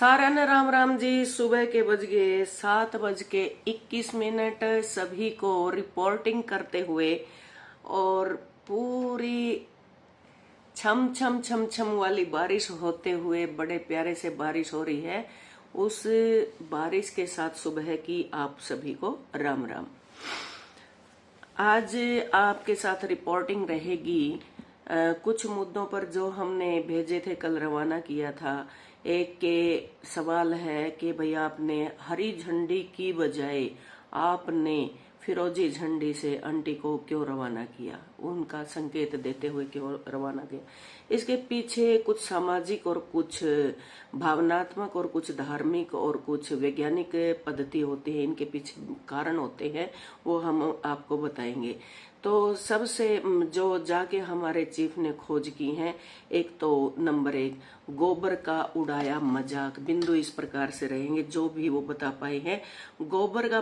सारा ने राम राम जी। सुबह के बज गए 7:21। सभी को रिपोर्टिंग करते हुए और पूरी छम छम छम छम वाली बारिश होते हुए बड़े प्यारे से बारिश हो रही है। उस बारिश के साथ सुबह की आप सभी को राम राम। आज आपके साथ रिपोर्टिंग रहेगी कुछ मुद्दों पर जो हमने भेजे थे, कल रवाना किया था। एक के सवाल है कि भाई आपने हरी झंडी की बजाय आपने फिरोजी झंडी से आंटी को क्यों रवाना किया, उनका संकेत देते हुए क्यों रवाना किया। इसके पीछे कुछ सामाजिक और कुछ भावनात्मक और कुछ धार्मिक और कुछ वैज्ञानिक पद्धति होती है, इनके पीछे कारण होते हैं, वो हम आपको बताएंगे। तो सबसे जो जाके हमारे चीफ ने खोज की है, एक तो नंबर 1 गोबर का उड़ाया मजाक। बिंदु इस प्रकार से रहेंगे जो भी वो बता पाए हैं। गोबर का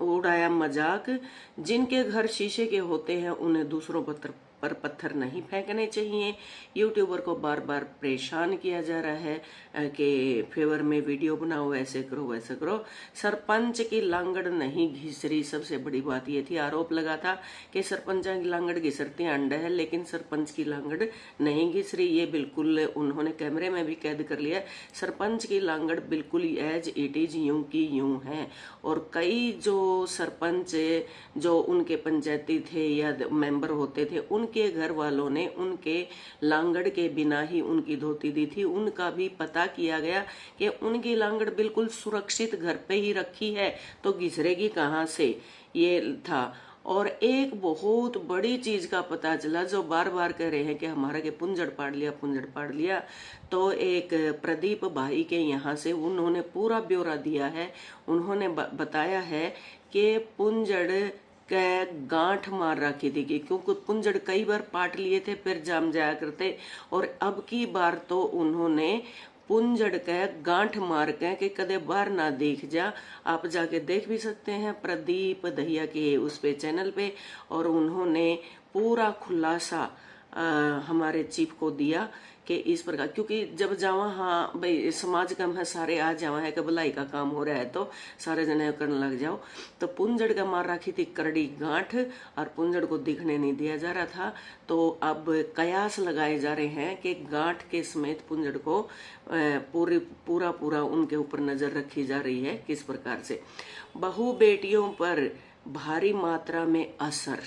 उड़ाया मजाक, जिनके घर शीशे के होते हैं उन्हें दूसरों पर पत्थर नहीं फेंकने चाहिए। यूट्यूबर को बार बार परेशान किया जा रहा है कि फेवर में वीडियो बनाओ, ऐसे करो वैसे करो। सरपंच की लांगड़ नहीं घिसरी, सबसे बड़ी बात ये थी। आरोप लगा था कि सरपंच की लांगड़ घिसरती अंडा है, लेकिन सरपंच की लांगड़ नहीं घिसरी। ये बिल्कुल उन्होंने कैमरे में भी कैद कर लिया। सरपंच की लांगड़ बिल्कुल एज इट इज यूं की यूं है। और कई जो सरपंच जो उनके पंचायती थे या मेंबर होते थे, उनके घर वालों ने उनके लांगड़ के बिना ही उनकी धोती दी थी। उनका भी पता किया गया कि उनकी लांगड़ बिल्कुल सुरक्षित घर पे ही रखी है, तो घिसरेगी कहाँ से, ये था। और एक बहुत बड़ी चीज का पता चला, जो बार बार कह रहे हैं कि हमारा के पुंजड़ पाड़ लिया, पुंजड़ पाड़ लिया। तो एक प्रदीप भाई के यहाँ से उन्होंने पूरा ब्यौरा दिया है। उन्होंने बताया है कि पुंजड़ के गांठ मार रखी थी, क्योंकि पुंजड़ कई बार पाट लिए थे फिर जाम जाया करते। और अब की बार तो उन्होंने पुंजड़ के गांठ मार के कदे बाहर ना देख जा। आप जाके देख भी सकते हैं प्रदीप दहिया के उस पे चैनल पे। और उन्होंने पूरा खुलासा हमारे चीफ को दिया कि इस प्रकार, क्योंकि जब जावा हाँ भाई समाज कम है, सारे आ जावा है कि भलाई का काम हो रहा है तो सारे जने करने लग जाओ। तो पुंजड़ का मार रखी थी करड़ी गांठ, और पुंजड़ को दिखने नहीं दिया जा रहा था। तो अब कयास लगाए जा रहे हैं कि गांठ के समेत पुंजड़ को पूरा उनके ऊपर नजर रखी जा रही है। किस प्रकार से बहु बेटियों पर भारी मात्रा में असर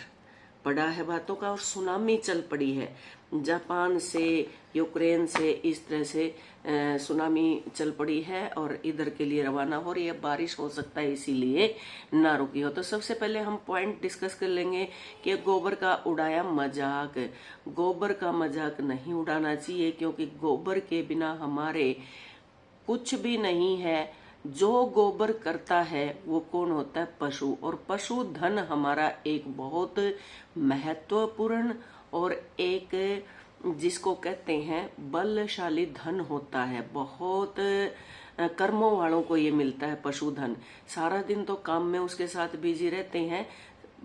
पड़ा है बातों का, और सुनामी चल पड़ी है। जापान से, यूक्रेन से, इस तरह से सुनामी चल पड़ी है और इधर के लिए रवाना हो रही है। बारिश हो सकता है इसीलिए ना रुकी हो। तो सबसे पहले हम पॉइंट डिस्कस कर लेंगे कि गोबर का उड़ाया मजाक। गोबर का मजाक नहीं उड़ाना चाहिए, क्योंकि गोबर के बिना हमारे कुछ भी नहीं है। जो गोबर करता है वो कौन होता है? पशु। और पशु धन हमारा एक बहुत महत्वपूर्ण और एक जिसको कहते हैं बलशाली धन होता है। बहुत कर्मों वालों को ये मिलता है पशुधन। सारा दिन तो काम में उसके साथ बिजी रहते हैं।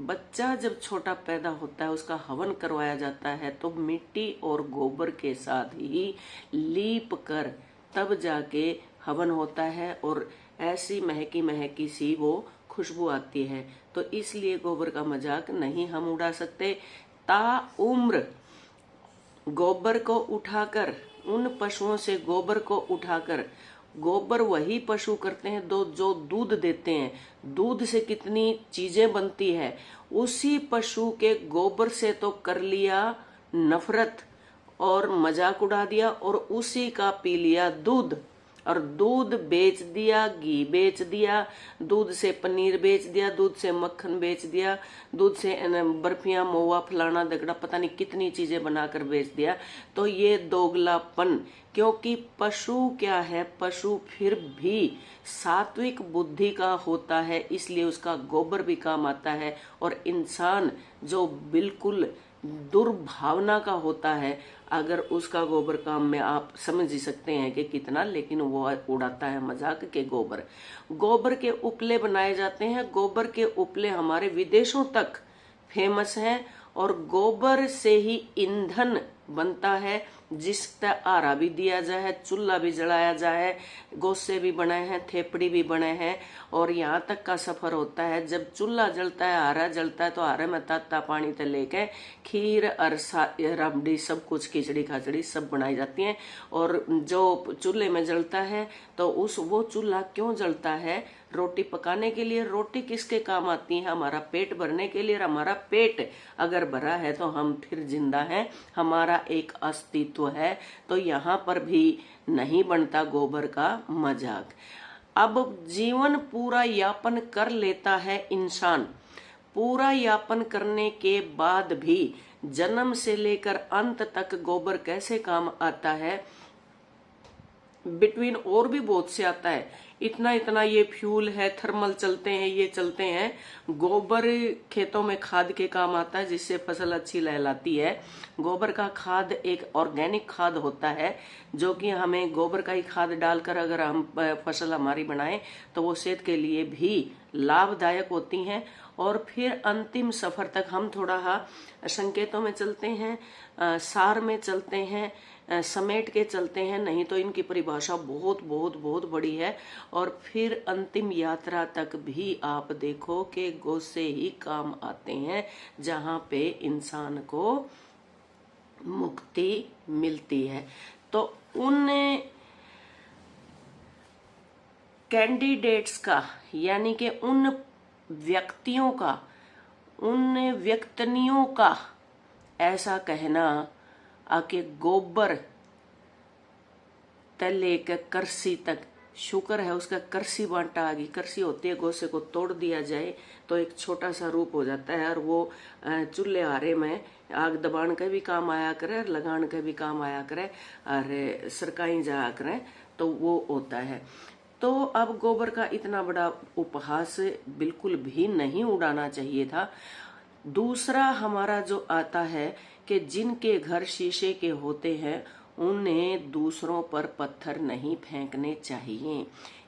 बच्चा जब छोटा पैदा होता है उसका हवन करवाया जाता है, तो मिट्टी और गोबर के साथ ही लीप कर तब जाके हवन होता है, और ऐसी महकी महकी सी वो खुशबू आती है। तो इसलिए गोबर का मजाक नहीं हम उड़ा सकते। ताउम्र गोबर को उठाकर, उन पशुओं से गोबर को उठाकर, गोबर वही पशु करते हैं जो दूध देते हैं। दूध से कितनी चीजें बनती है। उसी पशु के गोबर से तो कर लिया नफरत और मजाक उड़ा दिया, और उसी का पी लिया दूध, और दूध बेच दिया, घी बेच दिया, दूध से पनीर बेच दिया, दूध से मक्खन बेच दिया, दूध से बर्फियां, मोवा, फलाना दगड़ा, पता नहीं कितनी चीजें बनाकर बेच दिया। तो ये दोगलापन, क्योंकि पशु क्या है, पशु फिर भी सात्विक बुद्धि का होता है, इसलिए उसका गोबर भी काम आता है। और इंसान जो बिल्कुल दुर्भावना का होता है, अगर उसका गोबर काम में आप समझ ही सकते हैं कि कितना, लेकिन वो उड़ाता है मजाक के गोबर। गोबर के उपले बनाए जाते हैं। गोबर के उपले हमारे विदेशों तक फेमस हैं, और गोबर से ही ईंधन बनता है, जिसका आरा भी दिया जाए, चूल्हा भी जलाया जाए, गोसे भी बने हैं, थेपड़ी भी बने हैं। और यहाँ तक का सफर होता है, जब चूल्हा जलता है, आरा जलता है, तो आरे में ताता पानी से लेके खीर और रबड़ी सब कुछ, खिचड़ी खाचड़ी सब बनाई जाती है। और जो चूल्हे में जलता है तो वो चूल्हा क्यों जलता है? रोटी पकाने के लिए। रोटी किसके काम आती है? हमारा पेट भरने के लिए। हमारा पेट अगर भरा है तो हम फिर जिंदा हैं, हमारा एक अस्तित्व है। तो यहाँ पर भी नहीं बनता गोबर का मजाक। अब जीवन पूरा यापन कर लेता है इंसान, पूरा यापन करने के बाद भी जन्म से लेकर अंत तक गोबर कैसे काम आता है? बिटवीन और भी बहुत से आता है। इतना इतना ये फ्यूल है, थर्मल चलते हैं, ये चलते हैं। गोबर खेतों में खाद के काम आता है, जिससे फसल अच्छी लहलाती है। गोबर का खाद एक ऑर्गेनिक खाद होता है, जो कि हमें गोबर का ही खाद डालकर अगर हम फसल हमारी बनाएं तो वो सेहत के लिए भी लाभदायक होती हैं। और फिर अंतिम सफर तक हम थोड़ा संकेतों में चलते हैं, सार में चलते हैं, समेट के चलते हैं, नहीं तो इनकी परिभाषा बहुत बहुत बहुत बड़ी है। और फिर अंतिम यात्रा तक भी आप देखो कि गोसे ही काम आते हैं, जहां पे इंसान को मुक्ति मिलती है। तो उन कैंडिडेट्स का, यानी कि उन व्यक्तियों का, उन व्यक्तियों का ऐसा कहना आके गोबर तले लेकर करसी तक, शुक्र है उसका करसी बांटा आ गई। करसी होती है, गोसे को तोड़ दिया जाए तो एक छोटा सा रूप हो जाता है, और वो चूल्हे आरे में आग दबाने का भी काम आया करे, लगाने का भी काम आया करे, और सरकाई जाया करे, तो वो होता है। तो अब गोबर का इतना बड़ा उपहास बिल्कुल भी नहीं उड़ाना चाहिए था। दूसरा हमारा जो आता है कि जिनके घर शीशे के होते हैं उन्हें दूसरों पर पत्थर नहीं फेंकने चाहिए।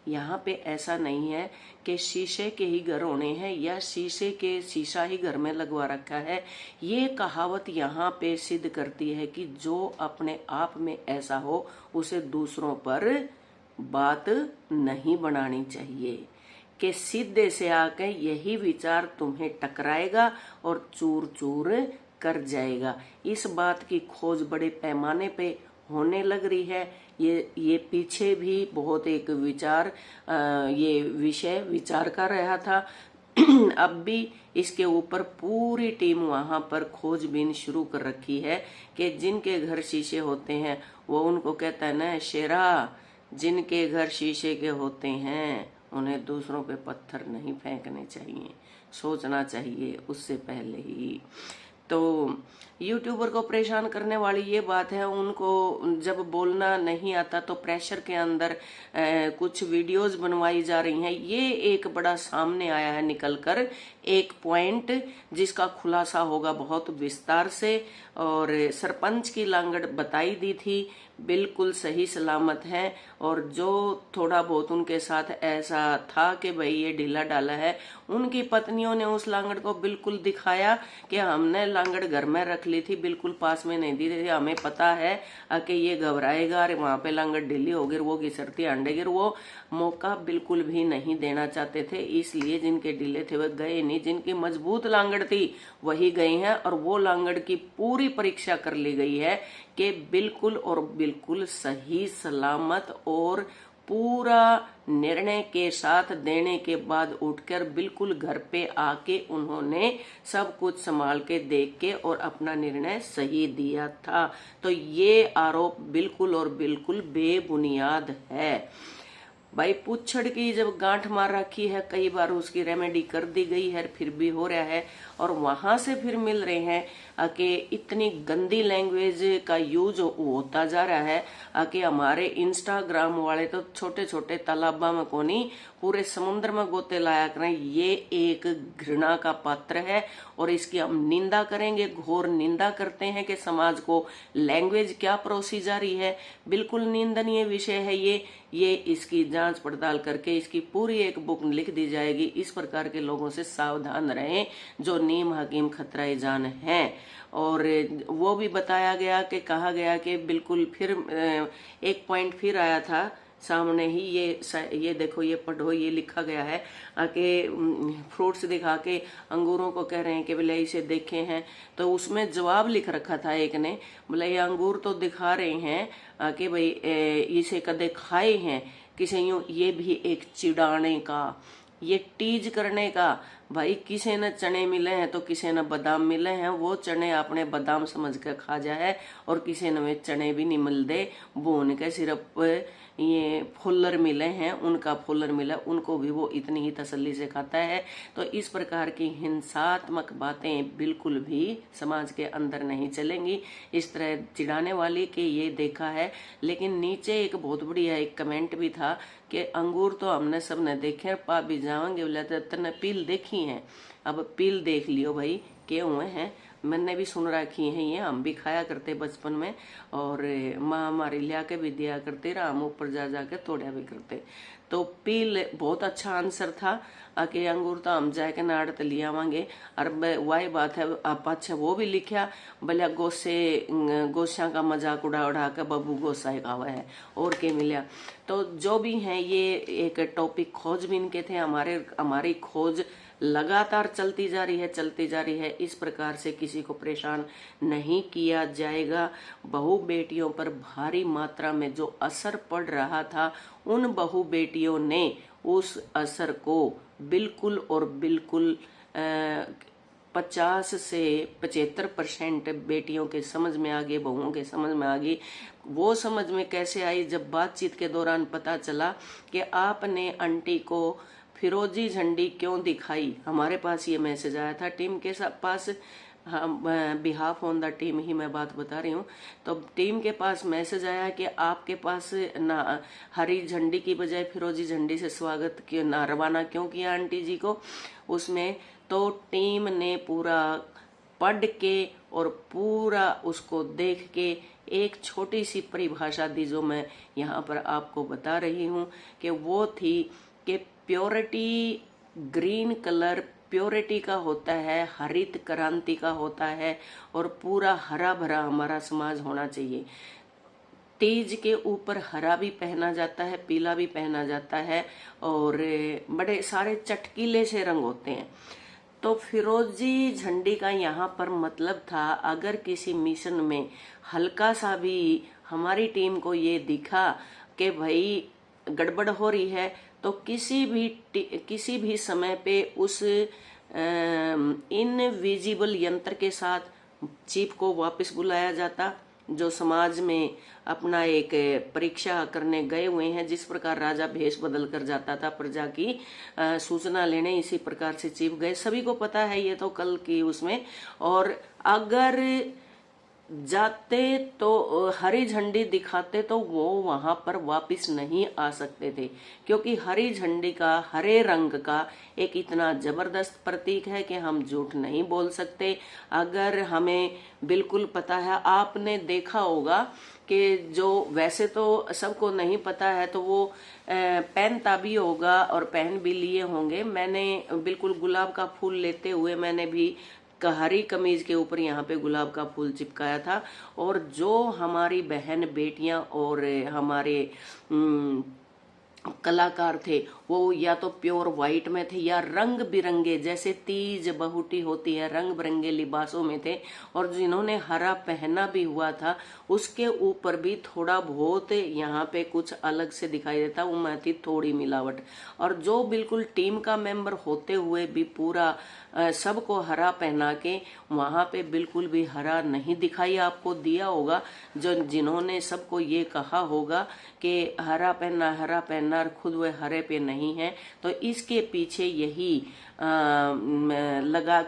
यहाँ पे ऐसा नहीं है कि शीशे के ही घर होने हैं या शीशा ही घर में लगवा रखा है। ये कहावत यहाँ पे सिद्ध करती है कि जो अपने आप में ऐसा हो उसे दूसरों पर बात नहीं बनानी चाहिए, कि सीधे से आके यही विचार तुम्हें टकराएगा और चूर चूर कर जाएगा। इस बात की खोज बड़े पैमाने पे होने लग रही है। ये पीछे भी बहुत एक ये विषय विचार का रहा था। अब भी इसके ऊपर पूरी टीम वहां पर खोजबीन शुरू कर रखी है कि जिनके घर शीशे होते हैं, वो उनको कहता है ना शेरा, जिनके घर शीशे के होते हैं उन्हें दूसरों पे पत्थर नहीं फेंकने चाहिए, सोचना चाहिए उससे पहले ही। तो यूट्यूबर को परेशान करने वाली ये बात है, उनको जब बोलना नहीं आता तो प्रेशर के अंदर कुछ वीडियोस बनवाई जा रही हैं। ये एक बड़ा सामने आया है निकलकर एक पॉइंट, जिसका खुलासा होगा बहुत विस्तार से। और सरपंच की लांगड़ बताई दी थी, बिल्कुल सही सलामत है। और जो थोड़ा बहुत उनके साथ ऐसा था कि भाई ये ढीला डाला है, उनकी पत्नियों ने उस लांगड़ को बिल्कुल दिखाया कि हमने लांगड़ घर में रख ली थी, बिल्कुल पास में नहीं दी थी, हमें पता है कि ये घबराएगा, अरे वहां पे लांगड़ ढीली होगी, वो घिसरती अंडेगी। वो मौका बिल्कुल भी नहीं देना चाहते थे, इसलिए जिनके ढीले थे वह गए नहीं, जिनकी मजबूत लांगड़ थी वही गए हैं। और वो लांगड़ की पूरी परीक्षा कर ली गई है कि बिल्कुल और बिल्कुल सही सलामत और पूरा निर्णय के साथ देने के बाद उठकर बिल्कुल घर पे आके उन्होंने सब कुछ संभाल के देख के और अपना निर्णय सही दिया था। तो ये आरोप बिल्कुल और बिल्कुल बेबुनियाद है। भाई पुच्छड़ की जब गांठ मार रखी है, कई बार उसकी रेमेडी कर दी गई है, फिर भी हो रहा है, और वहां से फिर मिल रहे हैं कि इतनी गंदी लैंग्वेज का यूज होता जा रहा है कि हमारे इंस्टाग्राम वाले तो छोटे छोटे तालाबा में कोनी पूरे समुद्र में गोते लाया करें। ये एक घृणा का पात्र है और इसकी हम निंदा करेंगे, घोर निंदा करते हैं कि समाज को लैंग्वेज क्या परोसी जा रही है। बिल्कुल निंदनीय विषय है ये इसकी जांच जांच पड़ताल करके इसकी पूरी एक बुक लिख दी जाएगी। इस प्रकार के लोगों से सावधान रहें जो नीम हकीम खतरा जान हैं। और वो भी बताया गया कि कहा गया कि बिल्कुल फिर एक पॉइंट फिर आया था सामने ही, ये देखो, ये पढ़ो, ये लिखा गया है कि फ्रूट्स दिखा के अंगूरों को कह रहे हैं कि बोले इसे देखे हैं, तो उसमें जवाब लिख रखा था एक ने, बोले ये अंगूर तो दिखा रहे हैं कि भाई इसे कदे खाए हैं किसे, यूं ये भी एक चिढ़ाने का, ये टीज करने का। भाई किसी ने चने मिले हैं तो किसी ने बादाम मिले हैं, वो चने आपने बादाम समझ कर खा जाए, और किसी ने वे चने भी नहीं मिल दे, भून के सिर्फ ये फुल्लर मिले हैं, उनका फुल्लर मिला, उनको भी वो इतनी ही तसल्ली से खाता है। तो इस प्रकार की हिंसात्मक बातें बिल्कुल भी समाज के अंदर नहीं चलेंगी, इस तरह चिढ़ाने वाली कि ये देखा है। लेकिन नीचे एक बहुत बढ़िया एक कमेंट भी था कि अंगूर तो हमने सबने देखे, पा भी जाएंगे, बोले तने पील देखी है, अब पील देख लियो भाई के हुए हैं, मैंने भी सुन रखी है, ये हम भी खाया करते बचपन में, और माँ हमारी लिया के भी दिया करते, राम ऊपर जा जाके तोड़ा भी करते। तो पील बहुत अच्छा आंसर था कि अंगूर तो हम जाके नाड़त ले आवांगे। और वही बात है, आप अच्छा वो भी लिखा, भले गोसिया का मजाक उड़ा उड़ा के बबू गोसाई खावा है और के मिला। तो जो भी है, ये एक टॉपिक खोजबीन के थे, हमारी खोज लगातार चलती जा रही है। इस प्रकार से किसी को परेशान नहीं किया जाएगा। बहू बेटियों पर भारी मात्रा में जो असर पड़ रहा था, उन बहू बेटियों ने उस असर को बिल्कुल और बिल्कुल 50 से 75% बेटियों के समझ में आ गई, बहुओं के समझ में आ गई। वो समझ में कैसे आई, जब बातचीत के दौरान पता चला कि आपने आंटी को फिरोजी झंडी क्यों दिखाई। हमारे पास ये मैसेज आया था टीम के पास, बिहाफ ऑन द टीम ही मैं बात बता रही हूँ। तो टीम के पास मैसेज आया कि आपके पास ना हरी झंडी की बजाय फिरोजी झंडी से स्वागत क्यों ना रवाना क्यों किया आंटी जी को उसमें। तो टीम ने पूरा पढ़ के और पूरा उसको देख के एक छोटी सी परिभाषा दी, जो मैं यहाँ पर आपको बता रही हूँ कि वो थी कि प्योरिटी, ग्रीन कलर प्योरिटी का होता है, हरित क्रांति का होता है, और पूरा हरा भरा हमारा समाज होना चाहिए। तीज के ऊपर हरा भी पहना जाता है, पीला भी पहना जाता है, और बड़े सारे चटकीले से रंग होते हैं। तो फिरोजी झंडी का यहाँ पर मतलब था, अगर किसी मिशन में हल्का सा भी हमारी टीम को ये दिखा कि भाई गड़बड़ हो रही है, तो किसी भी समय पे उस इनविजिबल यंत्र के साथ चीफ को वापस बुलाया जाता, जो समाज में अपना एक परीक्षा करने गए हुए हैं। जिस प्रकार राजा भेष बदल कर जाता था प्रजा की सूचना लेने, इसी प्रकार से चीफ गए, सभी को पता है ये तो कल की उसमें। और अगर जाते तो हरी झंडी दिखाते तो वो वहां पर वापस नहीं आ सकते थे, क्योंकि हरी झंडी का, हरे रंग का एक इतना जबरदस्त प्रतीक है कि हम झूठ नहीं बोल सकते। अगर हमें बिल्कुल पता है, आपने देखा होगा कि जो वैसे तो सबको नहीं पता है तो वो पहनता भी होगा और पहन भी लिए होंगे। मैंने बिल्कुल गुलाब का फूल लेते हुए मैंने भी हरी कमीज के ऊपर यहाँ पे गुलाब का फूल चिपकाया था। और जो हमारी बहन बेटियां और हमारे कलाकार थे, वो या तो प्योर व्हाइट में थे या रंग बिरंगे, जैसे तीज बहुटी होती है, रंग बिरंगे लिबासों में थे। और जिन्होंने हरा पहना भी हुआ था, उसके ऊपर भी थोड़ा बहुत यहाँ पे कुछ अलग से दिखाई देता, वो में थी थोड़ी मिलावट। और जो बिल्कुल टीम का मेंबर होते हुए भी पूरा सबको हरा पहना के, वहां पे बिल्कुल भी हरा नहीं दिखाई आपको दिया होगा। जो जिन्होंने सबको ये कहा होगा कि हरा पहनना, खुद वे हरे पे नहीं है, तो इसके पीछे यही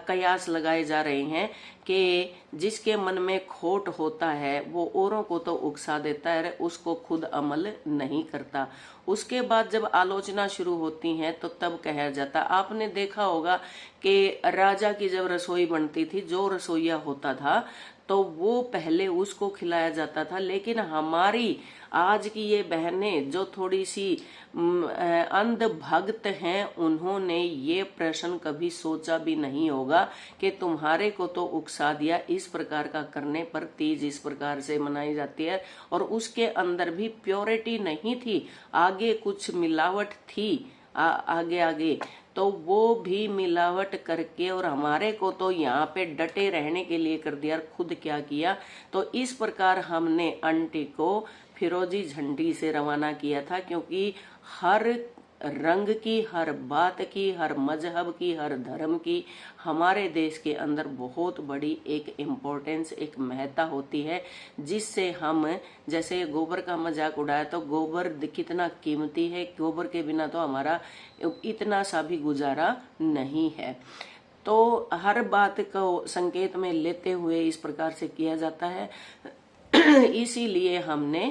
कयास लगाए जा रहे हैं कि जिसके मन में खोट होता है वो औरों को तो उकसा देता है, उसको खुद अमल नहीं करता। उसके बाद जब आलोचना शुरू होती है तो तब कहा जाता, आपने देखा होगा कि राजा की जब रसोई बनती थी, जो रसोईया होता था तो वो पहले उसको खिलाया जाता था। लेकिन हमारी आज की ये बहनें जो थोड़ी सी अंधभक्त हैं, उन्होंने ये प्रश्न कभी सोचा भी नहीं होगा कि तुम्हारे को तो उकसा दिया, इस प्रकार का करने पर तीज इस प्रकार से मनाई जाती है। और उसके अंदर भी प्योरिटी नहीं थी, आगे कुछ मिलावट थी आगे आगे, तो वो भी मिलावट करके और हमारे को तो यहाँ पे डटे रहने के लिए कर दिया। खुद क्या किया, तो इस प्रकार हमने आंटी को फिरोजी झंडी से रवाना किया था, क्योंकि हर रंग की, हर बात की, हर मजहब की, हर धर्म की हमारे देश के अंदर बहुत बड़ी एक इम्पोर्टेंस, एक महत्ता होती है, जिससे हम जैसे गोबर का मजाक उड़ाया, तो गोबर कितना कीमती है, गोबर के बिना तो हमारा इतना सा भी गुजारा नहीं है। तो हर बात को संकेत में लेते हुए इस प्रकार से किया जाता है। इसीलिए हमने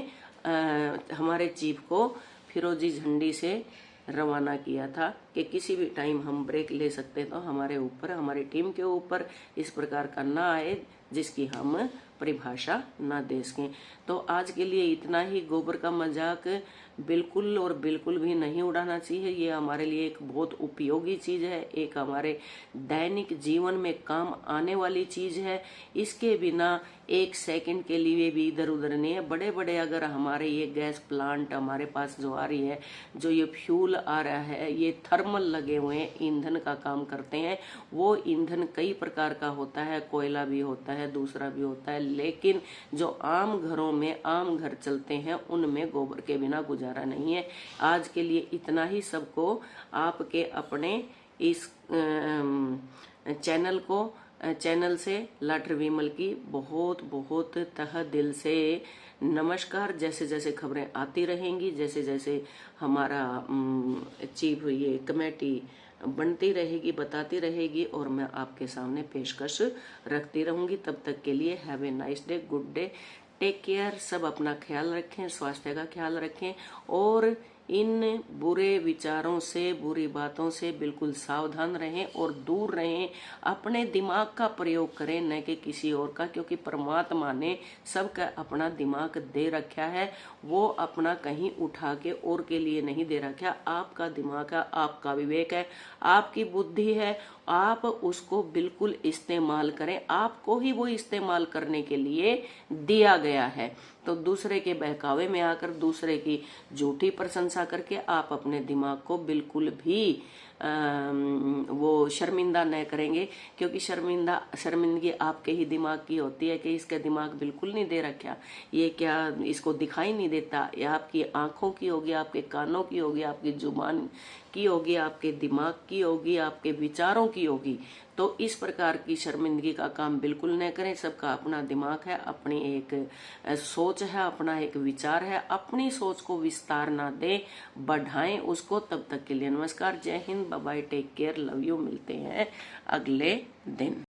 हमारे चीफ को फिरोजी झंडी से रवाना किया था कि किसी भी टाइम हम ब्रेक ले सकते, तो हमारे ऊपर, हमारी टीम के ऊपर इस प्रकार का ना आए जिसकी हम परिभाषा ना दे सकें। तो आज के लिए इतना ही। गोबर का मजाक बिल्कुल और बिल्कुल भी नहीं उड़ाना चाहिए। ये हमारे लिए एक बहुत उपयोगी चीज है, एक हमारे दैनिक जीवन में काम आने वाली चीज है। इसके बिना एक सेकंड के लिए भी इधर उधर नहीं है। बड़े बड़े अगर हमारे ये गैस प्लांट हमारे पास जो आ रही है, जो ये फ्यूल आ रहा है, ये थर्मल लगे हुए हैं, ईंधन का काम करते हैं। वो ईंधन कई प्रकार का होता है, कोयला भी होता है, दूसरा भी होता है, लेकिन जो आम घरों में आम घर चलते हैं उनमें गोबर के बिना गुजारा नहीं है। आज के लिए इतना ही। सबको आपके अपने इस चैनल से लाटरी विमल की बहुत बहुत तह दिल से नमस्कार। जैसे जैसे खबरें आती रहेंगी, जैसे जैसे हमारा चीफ ये कमेटी बनती रहेगी, बताती रहेगी, और मैं आपके सामने पेशकश रखती रहूंगी। तब तक के लिए have a nice day, good day, take care. सब अपना ख्याल रखें, स्वास्थ्य का ख्याल रखें, और इन बुरे विचारों से, बुरी बातों से बिल्कुल सावधान रहें और दूर रहें। अपने दिमाग का प्रयोग करें, न कि किसी और का, क्योंकि परमात्मा ने सबका अपना दिमाग दे रखा है। वो अपना कहीं उठा के और के लिए नहीं दे रखा। आपका दिमाग है, आपका विवेक है, आपकी बुद्धि है, आप उसको बिल्कुल इस्तेमाल करें। आपको ही वो इस्तेमाल करने के लिए दिया गया है। तो दूसरे के बहकावे में आकर, दूसरे की झूठी प्रशंसा करके आप अपने दिमाग को बिल्कुल भी वो शर्मिंदा न करेंगे, क्योंकि शर्मिंदगी आपके ही दिमाग की होती है कि इसका दिमाग बिल्कुल नहीं दे रखा, ये क्या इसको दिखाई नहीं देता। ये आपकी आंखों की होगी, आपके कानों की होगी, आपकी जुबान की होगी, आपके दिमाग की होगी, आपके विचारों की होगी। तो इस प्रकार की शर्मिंदगी का काम बिल्कुल न करें। सबका अपना दिमाग है, अपनी एक सोच है, अपना एक विचार है। अपनी सोच को विस्तार ना दें, बढ़ाएं उसको। तब तक के लिए नमस्कार, जय हिंद, bye bye, take care, love you. मिलते हैं अगले दिन।